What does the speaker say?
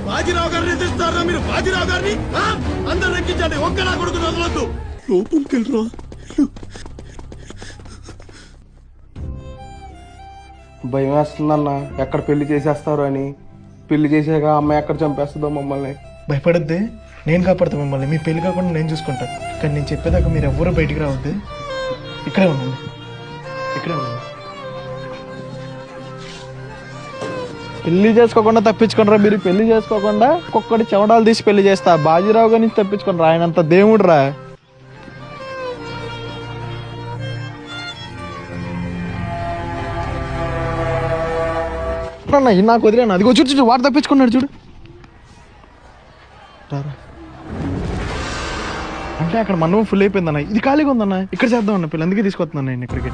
బాజీరావు గారిని తెస్తారా మీరు? బాజీరావు గారిని అందరు ఎక్కించండి, ఒక్క నా కొడుకు వదలొద్దు. లోపలికి వెళ్ళరా. భయం వేస్తుందన్న, ఎక్కడ పెళ్లి చేసేస్తారు అని. పెళ్లి చేసాక అమ్మాయి ఎక్కడ చంపేస్తుందో మమ్మల్ని. భయపడద్దే, నేను కాపాడుతా మిమ్మల్ని. మీ పెళ్లి కాకుండా నేను చూసుకుంటాను. కానీ నేను చెప్పేదాకా మీరు ఎవ్వరూ బయటికి రావద్దు. ఇక్కడే ఉండండి, ఇక్కడే ఉండండి. పెళ్లి చేసుకోకుండా తప్పించుకుని రా మీరు. పెళ్లి చేసుకోకుండా ఒక్కొక్కటి చెవడాలు తీసి పెళ్లి చేస్తా. బాజీరావు గారి నుంచి తప్పించుకుని రా, ఆయనంత దేవుడు రా. నాకు వదిలేను. అదిగో చూడు చూడు, వాడు తప్పించుకున్నాడు చూడు. రారా. అంటే అక్కడ మనం ఫుల్ అయిపోయిందన్న, ఇది ఖాళీగా ఉందన్న, ఇక్కడ చేద్దాం అన్న పెళ్ళి, అందుకే తీసుకొస్తున్నాను నేను ఇక్కడికి.